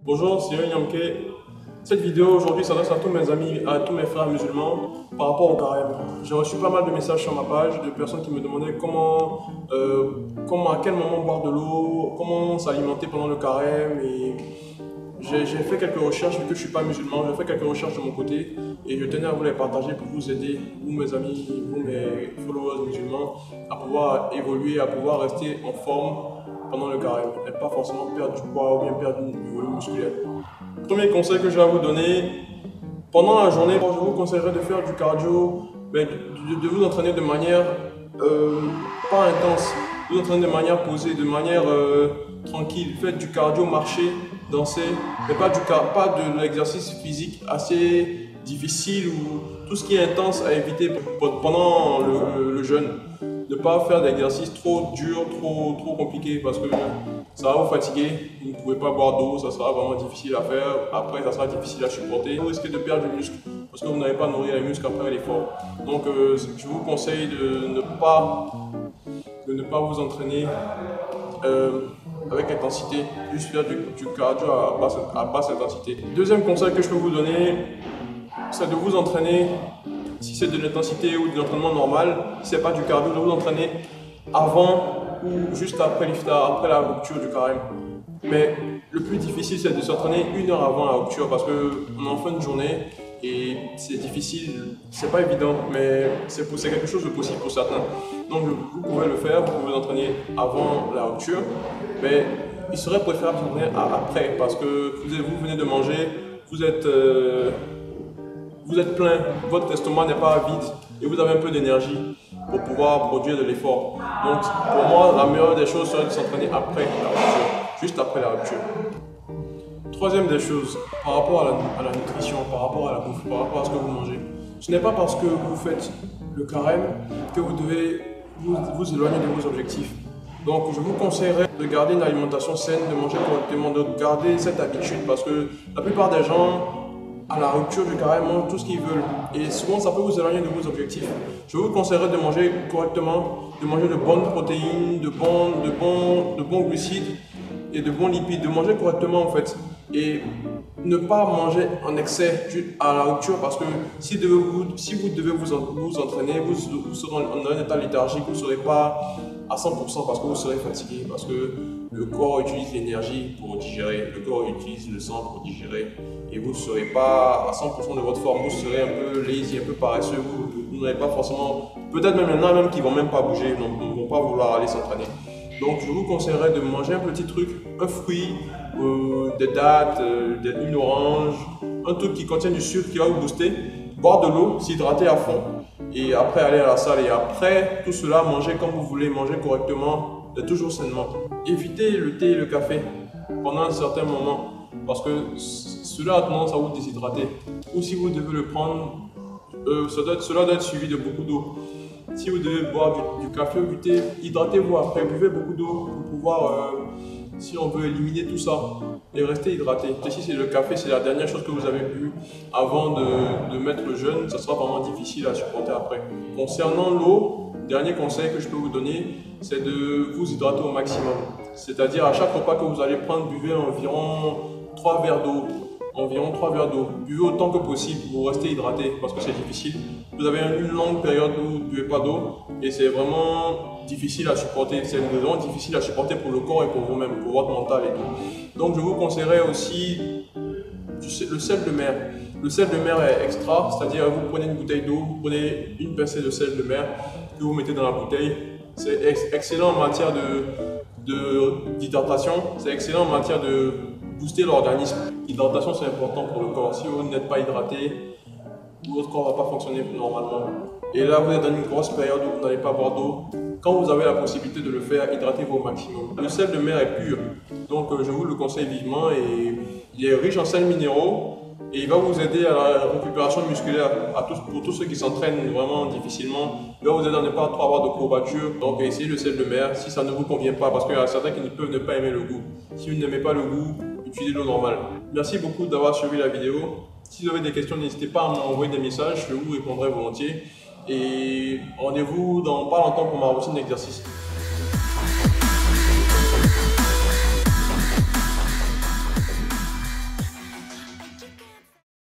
Bonjour, c'est Yamke. Cette vidéo aujourd'hui s'adresse à tous mes amis, à tous mes frères musulmans par rapport au carême. J'ai reçu pas mal de messages sur ma page de personnes qui me demandaient à quel moment boire de l'eau, comment s'alimenter pendant le carême. Et j'ai fait quelques recherches, vu que je ne suis pas musulman, j'ai fait quelques recherches de mon côté et je tenais à vous les partager pour vous aider, vous mes amis, vous mes followers musulmans, à pouvoir évoluer, à pouvoir rester en forme pendant le carême et pas forcément perdre du poids ou bien perdre du volume musculaire. Premier conseil que je vais vous donner, pendant la journée, je vous conseillerais de faire du cardio, mais de vous entraîner de manière pas intense, vous entraîner de manière posée, de manière tranquille. Faites du cardio, marcher, danser, mais pas de l'exercice physique assez difficile ou tout ce qui est intense à éviter pendant le jeûne. Ne pas faire d'exercices trop durs, trop compliqués parce que ça va vous fatiguer, vous ne pouvez pas boire d'eau, ça sera vraiment difficile à faire, après ça sera difficile à supporter. Vous risquez de perdre du muscle parce que vous n'avez pas nourri les muscles après l'effort. Donc je vous conseille de ne pas vous entraîner avec intensité, juste faire du cardio à basse intensité. Deuxième conseil que je peux vous donner, c'est de vous entraîner, si c'est de l'intensité ou de l'entraînement normal, si ce n'est pas du cardio, de vous entraîner avant ou juste après l'iftar, après la rupture du carême. Mais le plus difficile, c'est de s'entraîner 1 heure avant la rupture parce qu'on est en fin de journée et c'est difficile, c'est pas évident, mais c'est quelque chose de possible pour certains. Donc vous pouvez le faire, vous pouvez vous entraîner avant la rupture, mais il serait préférable de s'entraîner après parce que vous venez de manger, vous êtes plein, votre estomac n'est pas vide et vous avez un peu d'énergie pour pouvoir produire de l'effort. Donc pour moi, la meilleure des choses serait de s'entraîner après la rupture, juste après la rupture. Troisième des choses, par rapport à la nutrition, par rapport à la bouffe, par rapport à ce que vous mangez. Ce n'est pas parce que vous faites le carême que vous devez vous éloigner de vos objectifs. Donc je vous conseillerais de garder une alimentation saine, de manger correctement, de garder cette habitude parce que la plupart des gens à la rupture du carême mangent tout ce qu'ils veulent et souvent ça peut vous éloigner de vos objectifs. Je vous conseillerais de manger correctement, de manger de bonnes protéines, de bons glucides et de bons lipides, de manger correctement en fait et ne pas manger en excès à la rupture parce que si vous devez vous entraîner, vous serez en un état léthargique, vous ne serez pas à 100% parce que vous serez fatigué, parce que le corps utilise l'énergie pour digérer, le corps utilise le sang pour digérer et vous ne serez pas à 100% de votre forme, vous serez un peu lazy, un peu paresseux, vous n'avez pas forcément, peut-être même il y en a même qui ne vont même pas bouger, donc ils ne vont pas vouloir aller s'entraîner. Donc je vous conseillerais de manger un petit truc, un fruit, des dattes, une orange, un truc qui contient du sucre qui va vous booster, boire de l'eau, s'hydrater à fond et après aller à la salle et après tout cela manger comme vous voulez, manger correctement et toujours sainement. Évitez le thé et le café pendant un certain moment parce que cela a tendance à vous déshydrater ou si vous devez le prendre, cela doit être suivi de beaucoup d'eau. Si vous devez boire du café ou du thé, hydratez-vous après, buvez beaucoup d'eau pour pouvoir, si on veut éliminer tout ça et rester hydraté. Et si c'est le café, c'est la dernière chose que vous avez bu avant de mettre le jeûne, ça sera vraiment difficile à supporter après. Concernant l'eau, dernier conseil que je peux vous donner, c'est de vous hydrater au maximum. C'est-à-dire à chaque repas que vous allez prendre, buvez environ 3 verres d'eau. Buvez autant que possible pour rester hydraté parce que c'est difficile. Vous avez une longue période où vous ne buvez pas d'eau et c'est vraiment difficile à supporter. C'est vraiment difficile à supporter pour le corps et pour vous-même, pour votre mental et tout. Donc je vous conseillerais aussi le sel de mer. Le sel de mer est extra, c'est-à-dire vous prenez une bouteille d'eau, vous prenez une pincée de sel de mer que vous mettez dans la bouteille. C'est excellent en matière d'hydratation, c'est excellent en matière de booster l'organisme. L'hydratation c'est important pour le corps. Si vous n'êtes pas hydraté, votre corps ne va pas fonctionner normalement. Et là vous êtes dans une grosse période où vous n'allez pas boire d'eau. Quand vous avez la possibilité de le faire, hydratez-vous au maximum. Le sel de mer est pur, donc je vous le conseille vivement et il est riche en sels minéraux et il va vous aider à la récupération musculaire pour tous ceux qui s'entraînent vraiment difficilement. Il va vous aider à ne pas trop avoir de courbatures. Donc essayez le sel de mer si ça ne vous convient pas parce qu'il y a certains qui ne peuvent ne pas aimer le goût. Si vous n'aimez pas le goût, utilisez l'eau normale. Merci beaucoup d'avoir suivi la vidéo. Si vous avez des questions, n'hésitez pas à m'envoyer des messages, je vous répondrai volontiers. Et rendez-vous dans pas longtemps pour ma routine d'exercice.